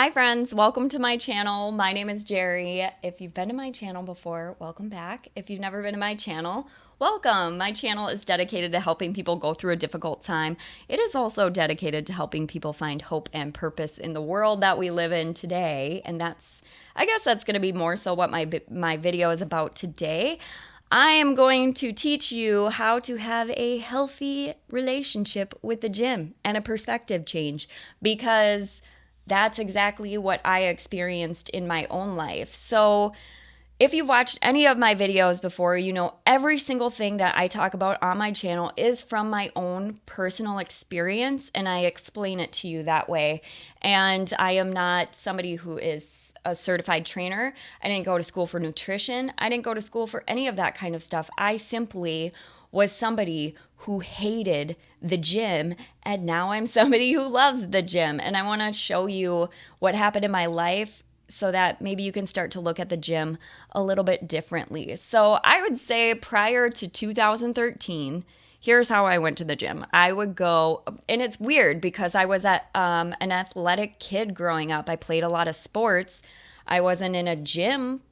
Hi friends, welcome to my channel. My name is Jerry. If you've been to my channel before, welcome back. If you've never been to my channel, welcome. My channel is dedicated to helping people go through a difficult time. It is also dedicated to helping people find hope and purpose in the world that we live in today. And I guess that's going to be more so what my video is about today. I am going to teach you how to have a healthy relationship with the gym and a perspective change, because that's exactly what I experienced in my own life. So, if you've watched any of my videos before, you know every single thing that I talk about on my channel is from my own personal experience, and I explain it to you that way. And I am not somebody who is a certified trainer. I didn't go to school for nutrition. I didn't go to school for any of that kind of stuff. I simply was somebody who hated the gym, and now I'm somebody who loves the gym. And I want to show you what happened in my life so that maybe you can start to look at the gym a little bit differently. So I would say prior to 2013, here's how I went to the gym. I would go, and it's weird because I was an athletic kid growing up. I played a lot of sports. I wasn't in a gym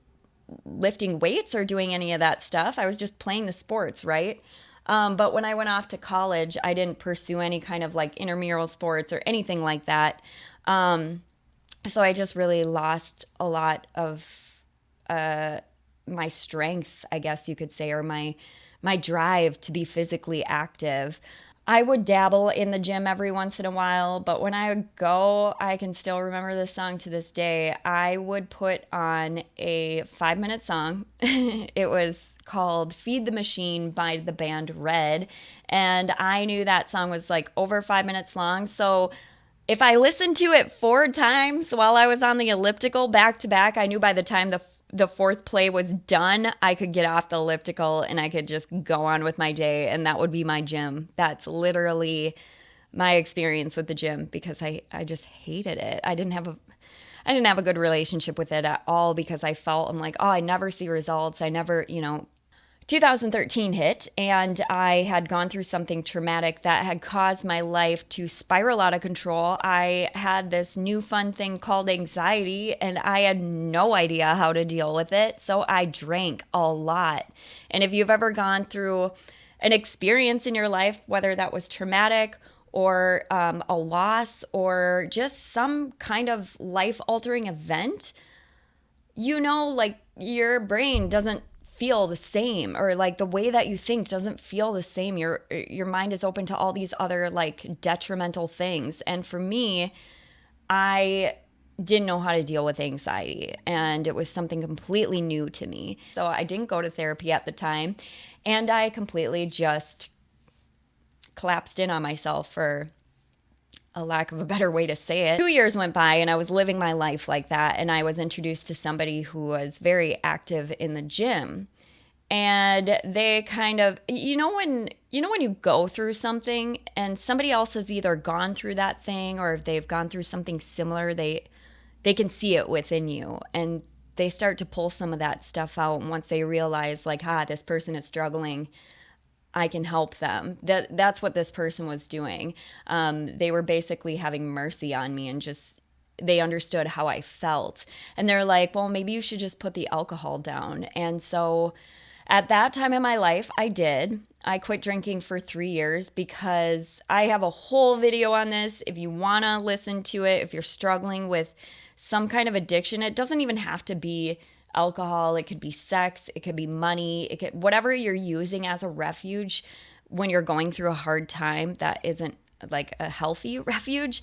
lifting weights or doing any of that stuff. I was just playing the sports, right? But when I went off to college, I didn't pursue any kind of like intramural sports or anything like that. So I just really lost a lot of my strength, I guess you could say, or my drive to be physically active. I would dabble in the gym every once in a while, but when I would go, I can still remember this song to this day. I would put on a 5-minute song. It was called Feed the Machine by the band Red, and I knew that song was like over 5 minutes long. So if I listened to it 4 times while I was on the elliptical back to back, I knew by the time the fourth play was done, I could get off the elliptical and I could just go on with my day, and that would be my gym. That's literally my experience with the gym, because I just hated it. I didn't have a good relationship with it at all, because I'm like, oh, I never see results. I never, 2013 hit, and I had gone through something traumatic that had caused my life to spiral out of control. I had this new fun thing called anxiety, and I had no idea how to deal with it. So I drank a lot. And if you've ever gone through an experience in your life, whether that was traumatic or a loss or just some kind of life altering event, like your brain doesn't feel the same, or like the way that you think doesn't feel the same. Your mind is open to all these other like detrimental things. And for me, I didn't know how to deal with anxiety, and it was something completely new to me. So I didn't go to therapy at the time, and I completely just collapsed in on myself, for a lack of a better way to say it. 2 years went by and I was living my life like that, and I was introduced to somebody who was very active in the gym. And they kind of, when you go through something and somebody else has either gone through that thing, or if they've gone through something similar, they can see it within you, and they start to pull some of that stuff out. And once they realize like, this person is struggling, I can help them. That's what this person was doing. They were basically having mercy on me, and just, they understood how I felt. And they're like, well, maybe you should just put the alcohol down. And so at that time in my life, I did. I quit drinking for 3 years, because I have a whole video on this. If you want to listen to it, if you're struggling with some kind of addiction, it doesn't even have to be alcohol. It could be sex. It could be money. It could, whatever you're using as a refuge when you're going through a hard time that isn't like a healthy refuge.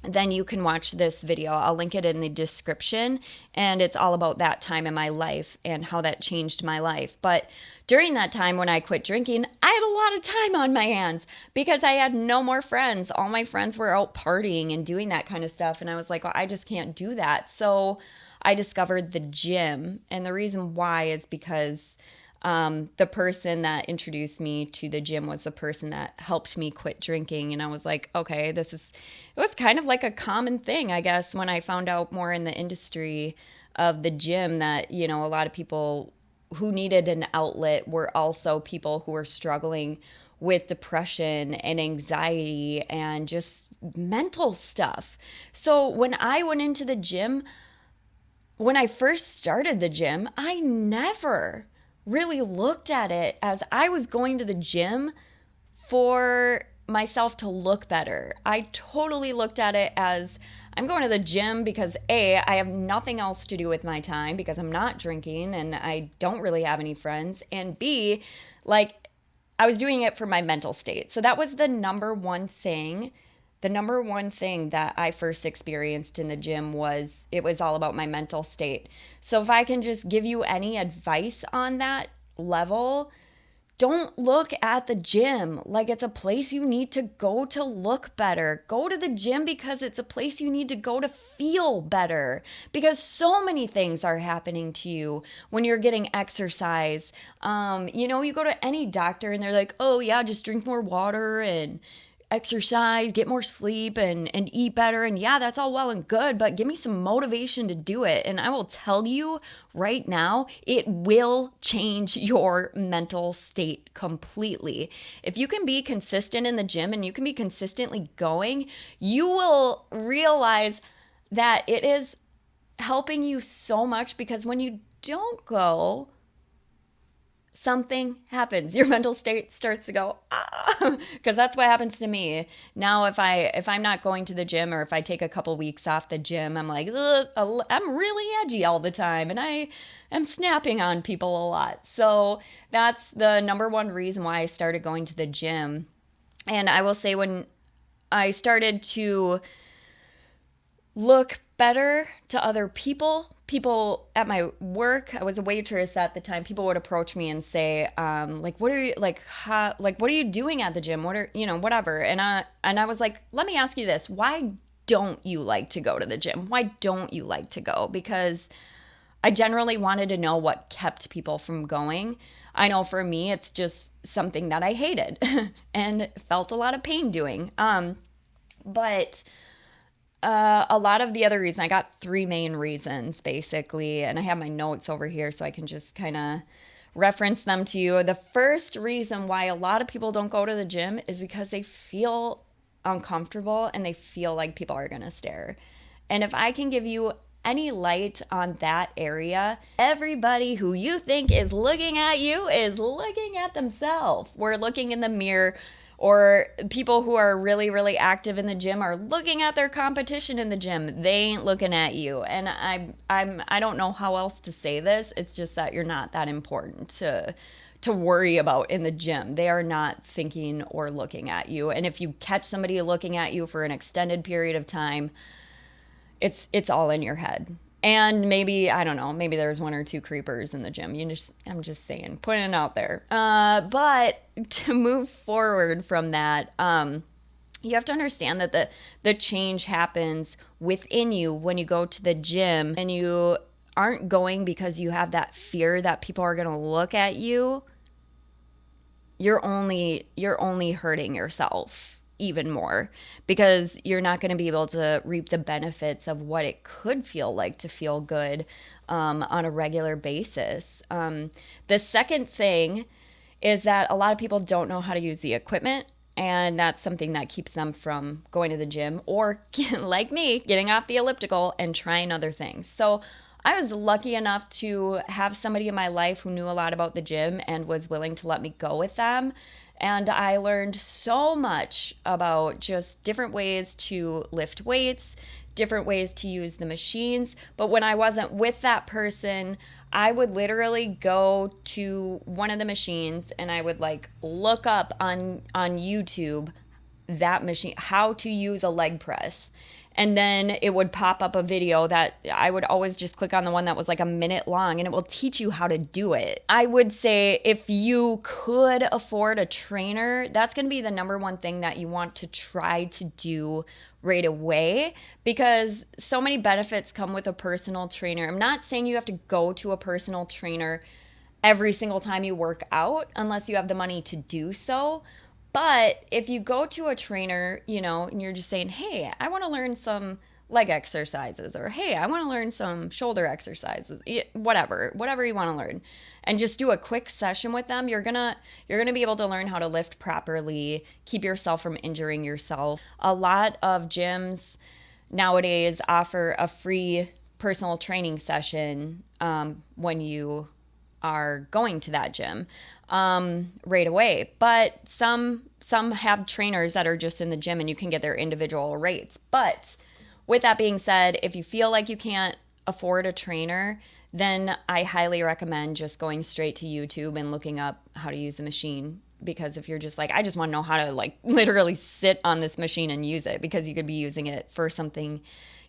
Then you can watch this video. I'll link it in the description, and it's all about that time in my life and how that changed my life. But during that time when I quit drinking, I had a lot of time on my hands because I had no more friends. All my friends were out partying and doing that kind of stuff, and I was like, well, I just can't do that. So I discovered the gym, and the reason why is because the person that introduced me to the gym was the person that helped me quit drinking. And I was like, okay, it was kind of like a common thing, I guess, when I found out more in the industry of the gym, that, a lot of people who needed an outlet were also people who were struggling with depression and anxiety and just mental stuff. So when I went into the gym, when I first started the gym, I never really looked at it as I was going to the gym for myself to look better. I totally looked at it as I'm going to the gym because A, I have nothing else to do with my time because I'm not drinking and I don't really have any friends. And B, like I was doing it for my mental state. So that was the number one thing. The number one thing that I first experienced in the gym was it was all about my mental state. So if I can just give you any advice on that level, don't look at the gym like it's a place you need to go to look better. Go to the gym because it's a place you need to go to feel better. Because so many things are happening to you when you're getting exercise. You go to any doctor and they're like, oh yeah, just drink more water and exercise, get more sleep and eat better. And yeah, that's all well and good, but give me some motivation to do it. And I will tell you right now, it will change your mental state completely. If you can be consistent in the gym and you can be consistently going, you will realize that it is helping you so much because when you don't go, something happens. Your mental state starts to go, because that's what happens to me. Now, if I'm not going to the gym or if I take a couple weeks off the gym, I'm like, I'm really edgy all the time and I am snapping on people a lot. So that's the number one reason why I started going to the gym. And I will say when I started to look better to other people at my work, I was a waitress at the time, people would approach me and say, what are you doing at the gym? Whatever. And I was like, let me ask you this. Why don't you like to go to the gym? Why don't you like to go? Because I generally wanted to know what kept people from going. I know for me, it's just something that I hated and felt a lot of pain doing. But a lot of the other reasons, I got 3 main reasons basically, and I have my notes over here so I can just kind of reference them to you. The first reason why a lot of people don't go to the gym is because they feel uncomfortable and they feel like people are going to stare. And if I can give you any light on that area, everybody who you think is looking at you is looking at themselves. We're looking in the mirror. Or people who are really, really active in the gym are looking at their competition in the gym. They ain't looking at you. And I don't know how else to say this. It's just that you're not that important to worry about in the gym. They are not thinking or looking at you. And if you catch somebody looking at you for an extended period of time, it's all in your head. And maybe, I don't know, maybe there's 1 or 2 creepers in the gym. I'm just saying, putting it out there. But to move forward from that, you have to understand that the change happens within you when you go to the gym and you aren't going because you have that fear that people are going to look at you. You're only hurting yourself even more because you're not going to be able to reap the benefits of what it could feel like to feel good on a regular basis. The second thing is that a lot of people don't know how to use the equipment, and that's something that keeps them from going to the gym or, like me, getting off the elliptical and trying other things. So I was lucky enough to have somebody in my life who knew a lot about the gym and was willing to let me go with them. And I learned so much about just different ways to lift weights, different ways to use the machines. But when I wasn't with that person, I would literally go to one of the machines and I would look up on YouTube that machine, how to use a leg press. And then it would pop up a video that I would always just click on the one that was a minute long, and it will teach you how to do it. I would say if you could afford a trainer, that's going to be the number one thing that you want to try to do right away, because so many benefits come with a personal trainer. I'm not saying you have to go to a personal trainer every single time you work out unless you have the money to do so. But if you go to a trainer, and you're just saying, hey, I want to learn some leg exercises, or hey, I want to learn some shoulder exercises, whatever you want to learn, and just do a quick session with them, you're gonna be able to learn how to lift properly, keep yourself from injuring yourself. A lot of gyms nowadays offer a free personal training session when you are going to that gym right away. But some have trainers that are just in the gym and you can get their individual rates. But with that being said, if you feel like you can't afford a trainer, then I highly recommend just going straight to YouTube and looking up how to use the machine. Because if you're just like, I just want to know how to like literally sit on this machine and use it, because you could be using it for something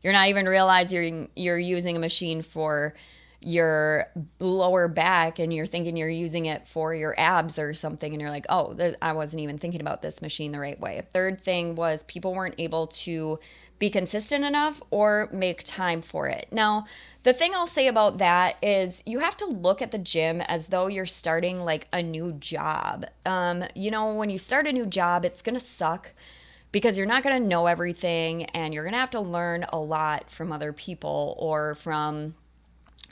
you're not even realize you're using a machine for your lower back, and you're thinking you're using it for your abs or something, and you're like, oh, I wasn't even thinking about this machine the right way. Third thing was people weren't able to be consistent enough or make time for it. Now, the thing I'll say about that is you have to look at the gym as though you're starting like a new job. When you start a new job, it's gonna suck because you're not going to know everything, and you're going to have to learn a lot from other people or from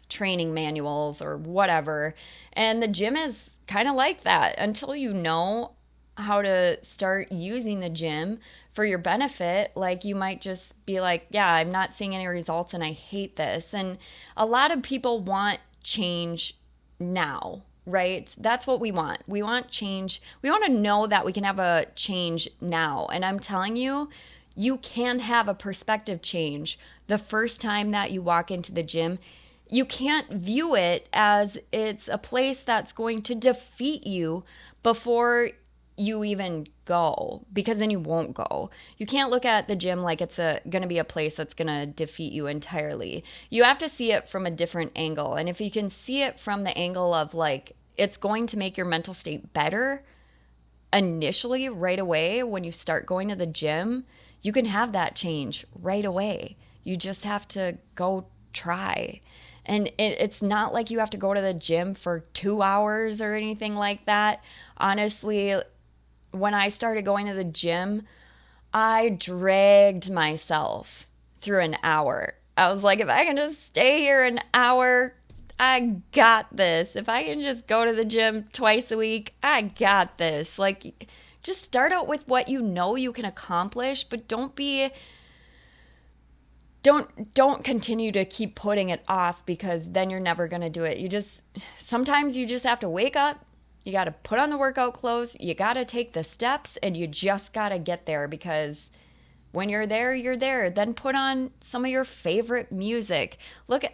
training manuals or whatever. And the gym is kind of like that until you know how to start using the gym for your benefit. Like, you might just be like, yeah, I'm not seeing any results and I hate this. And a lot of people want change now, right? That's what we want. We want change. We want to know that we can have a change now. And I'm telling you, you can have a perspective change the first time that you walk into the gym. You can't view it as it's a place that's going to defeat you before you even go, because then you won't go. You can't look at the gym like it's going to be a place that's going to defeat you entirely. You have to see it from a different angle. And if you can see it from the angle of like, it's going to make your mental state better initially right away when you start going to the gym, you can have that change right away. You just have to go try. And it's not like you have to go to the gym for 2 hours or anything like that. Honestly, when I started going to the gym, I dragged myself through an hour. I was like, if I can just stay here an hour, I got this. If I can just go to the gym twice a week, I got this. Like, just start out with what you know you can accomplish, but don't continue to keep putting it off, because then you're never going to do it. Sometimes you just have to wake up. You got to put on the workout clothes. You got to take the steps, and you just got to get there, because when you're there, you're there. Then put on some of your favorite music.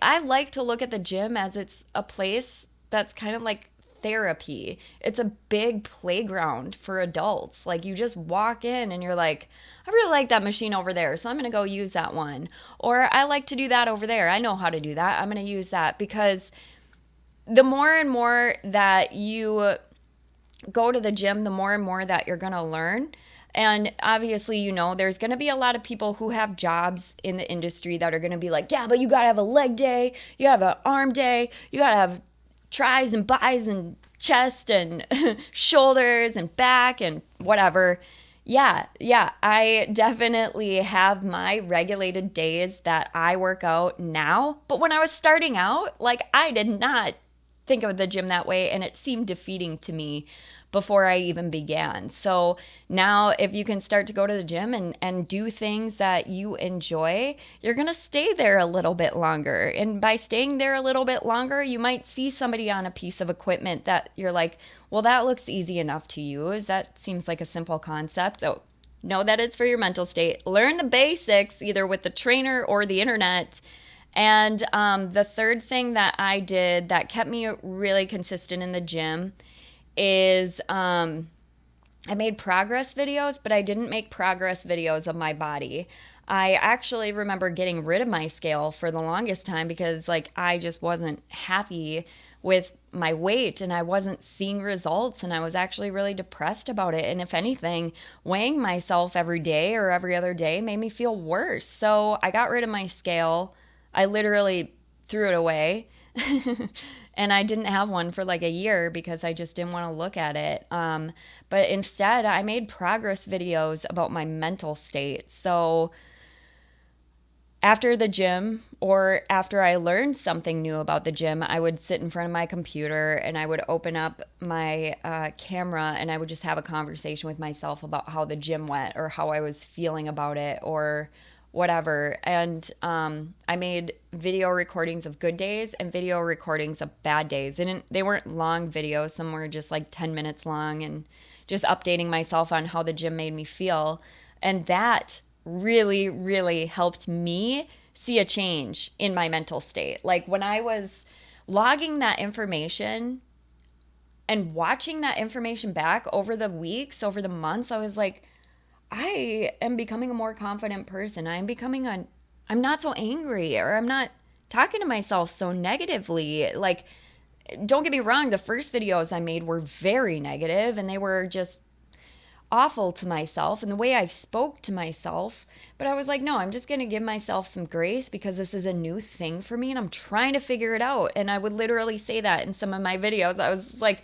I like to look at the gym as it's a place that's kind of like therapy. It's a big playground for adults. Like, you just walk in and you're like, I really like that machine over there, so I'm going to go use that one. Or I like to do that over there. I know how to do that. I'm going to use that. Because the more and more that you go to the gym, the more and more that you're going to learn. And obviously, there's going to be a lot of people who have jobs in the industry that are going to be like, yeah, but you got to have a leg day. You got to have an arm day. You got to have tries and buys and chest and shoulders and back and whatever. Yeah, I definitely have my regulated days that I work out now. But when I was starting out, like, I did not think of the gym that way, and it seemed defeating to me before I even began. So now, if you can start to go to the gym and do things that you enjoy, you're going to stay there a little bit longer. And by staying there a little bit longer, you might see somebody on a piece of equipment that you're like, well, that looks easy enough to use. That seems like a simple concept. So know that it's for your mental state. Learn the basics either with the trainer or the internet. And the third thing that I did that kept me really consistent in the gym is I made progress videos, but I didn't make progress videos of my body. I actually remember getting rid of my scale for the longest time because I just wasn't happy with my weight and I wasn't seeing results, and I was actually really depressed about it. And if anything, weighing myself every day or every other day made me feel worse. So I got rid of my scale. I literally threw it away. And I didn't have one for a year because I just didn't want to look at it. But instead, I made progress videos about my mental state. So after the gym or after I learned something new about the gym, I would sit in front of my computer and I would open up my camera and I would just have a conversation with myself about how the gym went or how I was feeling about it or whatever. And I made video recordings of good days and video recordings of bad days. And they weren't long videos, some were just like 10 minutes long, and just updating myself on how the gym made me feel. And that really, really helped me see a change in my mental state. Like when I was logging that information and watching that information back over the weeks, over the months, I was like, I am becoming a more confident person. I'm not so angry, or I'm not talking to myself so negatively. Like, don't get me wrong, the first videos I made were very negative and they were just awful to myself and the way I spoke to myself. But I was like, no, I'm just going to give myself some grace because this is a new thing for me and I'm trying to figure it out. And I would literally say that in some of my videos. I was like,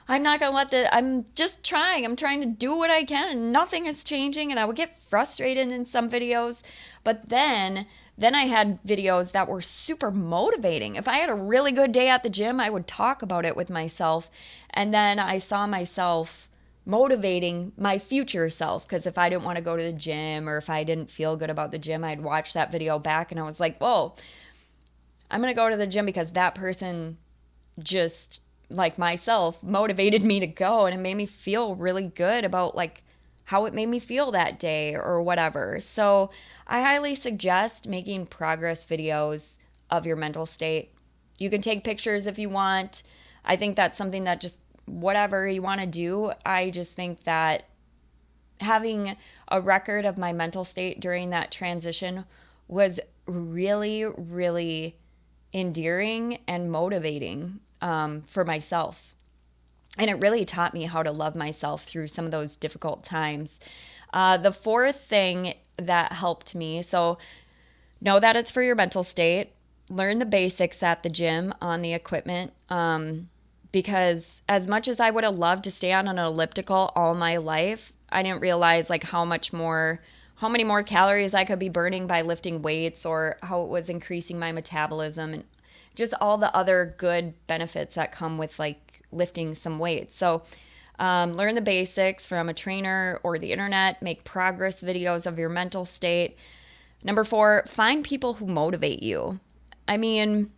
I'm not going to I'm just trying. I'm trying to do what I can and nothing is changing. And I would get frustrated in some videos. But then I had videos that were super motivating. If I had a really good day at the gym, I would talk about it with myself. And then I saw myself motivating my future self, because if I didn't want to go to the gym or if I didn't feel good about the gym, I'd watch that video back and I was like, whoa, I'm going to go to the gym because that person just, like myself, motivated me to go, and it made me feel really good about like how it made me feel that day or whatever. So I highly suggest making progress videos of your mental state. You can take pictures if you want. I think that's something that just whatever you want to do. I just think that having a record of my mental state during that transition was really, really endearing and motivating for myself. And it really taught me how to love myself through some of those difficult times. The fourth thing that helped me, so know that it's for your mental state. Learn the basics at the gym on the equipment. Because as much as I would have loved to stay on an elliptical all my life, I didn't realize like how many more calories I could be burning by lifting weights, or how it was increasing my metabolism and just all the other good benefits that come with like lifting some weights. So learn the basics from a trainer or the internet, make progress videos of your mental state. Number 4, find people who motivate you. I mean,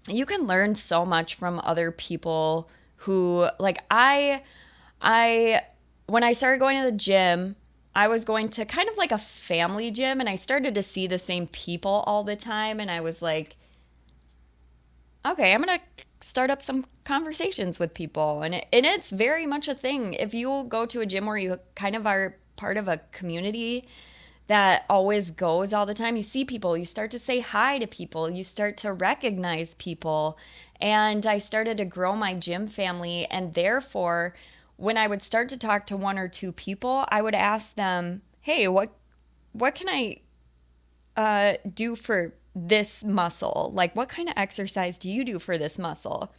you can learn so much from other people who, like, I when I started going to the gym, I was going to kind of like a family gym, and I started to see the same people all the time, and I was like, okay, I'm going to start up some conversations with people. And it's very much a thing. If you go to a gym where you kind of are part of a community that always goes all the time, you see people, you start to say hi to people, you start to recognize people. And I started to grow my gym family, and therefore when I would start to talk to one or two people, I would ask them, hey, what can I do for this muscle? Like, what kind of exercise do you do for this muscle?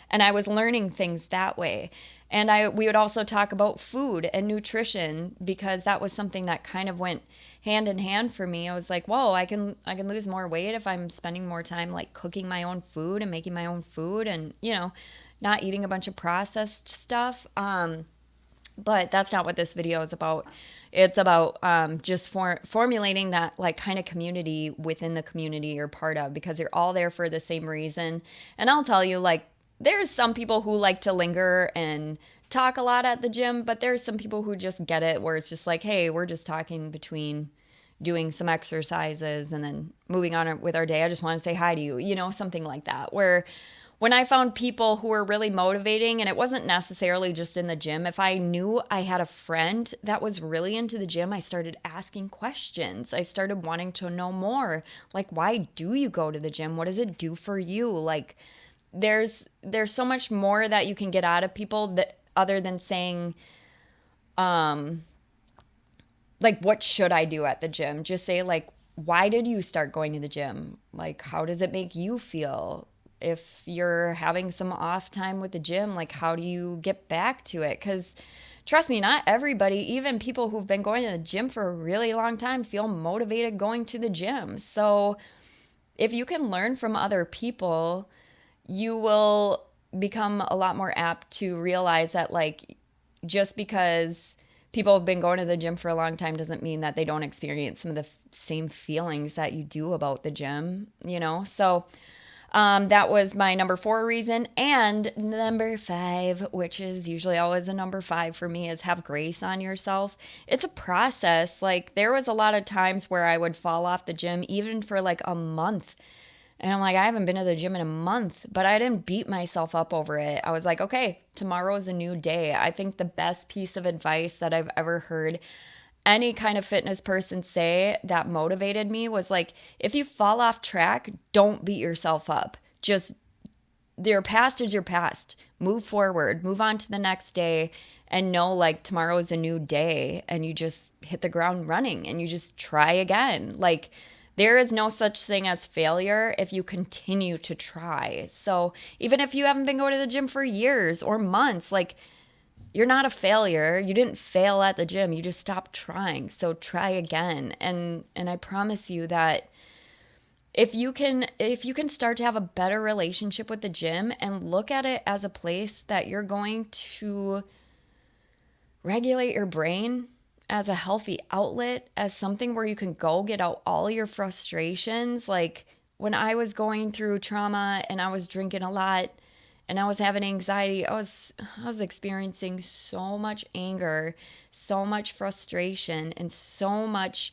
And I was learning things that way. And we would also talk about food and nutrition, because that was something that kind of went hand in hand for me. I was like, whoa, I can lose more weight if I'm spending more time like cooking my own food and making my own food, and not eating a bunch of processed stuff. But that's not what this video is about. It's about just formulating that like kind of community within the community you're part of, because you're all there for the same reason. And I'll tell you, like, there's some people who like to linger and talk a lot at the gym, but there's some people who just get it, where it's just like, hey, we're just talking between doing some exercises and then moving on with our day. I just want to say hi to you, something like that. Where when I found people who were really motivating, and it wasn't necessarily just in the gym, if I knew I had a friend that was really into the gym, I started asking questions. I started wanting to know more. Like, why do you go to the gym? What does it do for you? Like, there's so much more that you can get out of people, that other than saying, like, what should I do at the gym? Just say, like, why did you start going to the gym? Like, how does it make you feel? If you're having some off time with the gym, like, how do you get back to it? Because trust me, not everybody, even people who've been going to the gym for a really long time, feel motivated going to the gym. So if you can learn from other people, you will become a lot more apt to realize that, like, just because people have been going to the gym for a long time doesn't mean that they don't experience some of the same feelings that you do about the gym, you know? So that was my number 4 reason. And number 5, which is usually always a number 5 for me, is have grace on yourself. It's a process. Like, there was a lot of times where I would fall off the gym even for like a month. And I'm like, I haven't been to the gym in a month, but I didn't beat myself up over it. I was like, okay, tomorrow's a new day. I think the best piece of advice that I've ever heard any kind of fitness person say that motivated me was like, if you fall off track, don't beat yourself up. Just, your past is your past. Move forward, move on to the next day, and know like tomorrow is a new day, and you just hit the ground running and you just try again. Like, there is no such thing as failure if you continue to try. So even if you haven't been going to the gym for years or months, like, you're not a failure. You didn't fail at the gym. You just stopped trying. So try again. And I promise you that if you can start to have a better relationship with the gym and look at it as a place that you're going to regulate your brain, as a healthy outlet, as something where you can go get out all your frustrations. Like, when I was going through trauma and I was drinking a lot and I was having anxiety, I was experiencing so much anger, so much frustration, and so much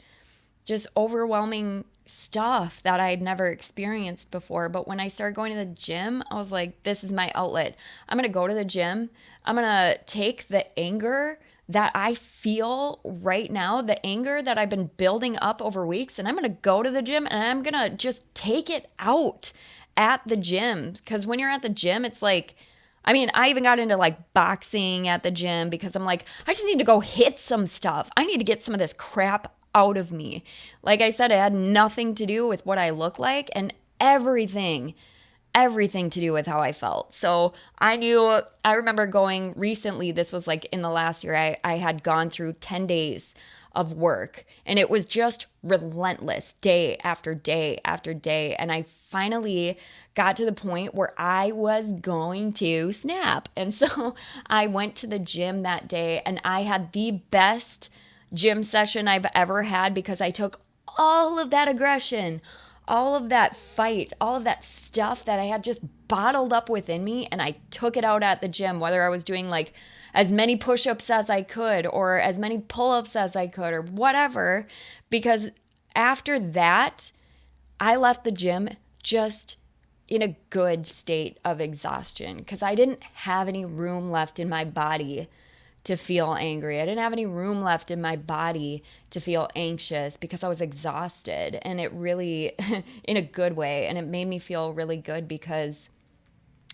just overwhelming stuff that I had never experienced before. But when I started going to the gym, I was like, this is my outlet. I'm going to go to the gym. I'm going to take the anger that I feel right now, the anger that I've been building up over weeks, and I'm going to go to the gym and I'm going to just take it out at the gym. Because when you're at the gym, it's like, I mean, I even got into like boxing at the gym because I'm like, I just need to go hit some stuff. I need to get some of this crap out of me. Like I said, it had nothing to do with what I look like, and everything to do with how I felt. So I remember going recently, this was like in the last year, I had gone through 10 days of work, and it was just relentless, day after day after day. And I finally got to the point where I was going to snap. And so I went to the gym that day, and I had the best gym session I've ever had, because I took all of that aggression, all of that fight, all of that stuff that I had just bottled up within me, and I took it out at the gym, whether I was doing like as many push-ups as I could or as many pull-ups as I could or whatever, because after that, I left the gym just in a good state of exhaustion, because I didn't have any room left in my body to feel angry. I didn't have any room left in my body to feel anxious, because I was exhausted, and it really, in a good way, and it made me feel really good, because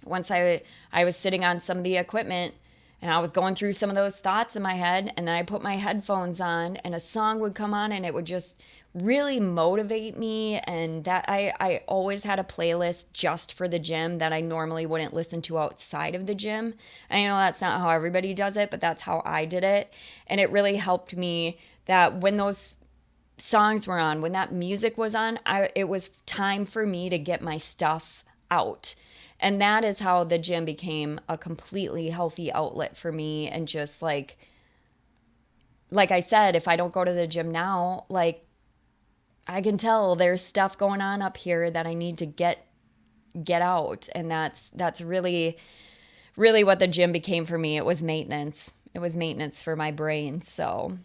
once I was sitting on some of the equipment and I was going through some of those thoughts in my head, and then I put my headphones on and a song would come on and it would just really motivate me. And that I always had a playlist just for the gym that I normally wouldn't listen to outside of the gym. I know that's not how everybody does it, but that's how I did it. And it really helped me that when those songs were on, when that music was on, it was time for me to get my stuff out. And that is how the gym became a completely healthy outlet for me. And just like I said, if I don't go to the gym now, like, I can tell there's stuff going on up here that I need to get out. And that's really, really what the gym became for me. It was maintenance. It was maintenance for my brain. So,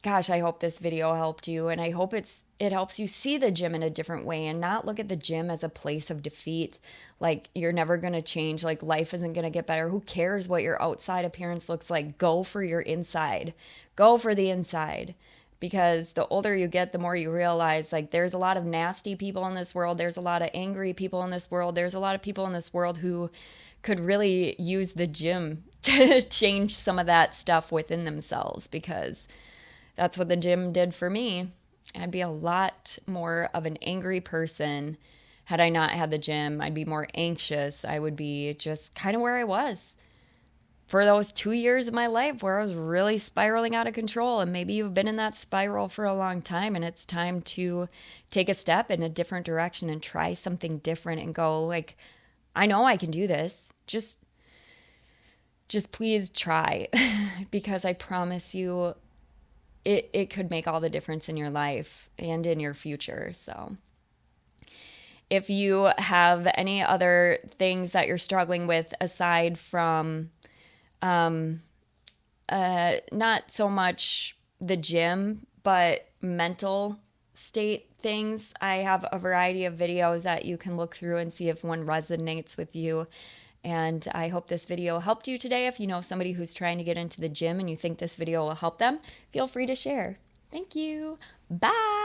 gosh, I hope this video helped you. And I hope it helps you see the gym in a different way and not look at the gym as a place of defeat. Like, you're never going to change. Like, life isn't going to get better. Who cares what your outside appearance looks like? Go for your inside. Go for the inside. Because the older you get, the more you realize, like, there's a lot of nasty people in this world. There's a lot of angry people in this world. There's a lot of people in this world who could really use the gym to change some of that stuff within themselves, because that's what the gym did for me. I'd be a lot more of an angry person had I not had the gym. I'd be more anxious. I would be just kind of where I was. for those 2 years of my life where I was really spiraling out of control. And maybe you've been in that spiral for a long time and it's time to take a step in a different direction and try something different and go like, I know I can do this. Just please try because I promise you it could make all the difference in your life and in your future. So if you have any other things that you're struggling with aside from not so much the gym, but mental state things, I have a variety of videos that you can look through and see if one resonates with you. And I hope this video helped you today. If you know somebody who's trying to get into the gym and you think this video will help them, feel free to share. Thank you. Bye.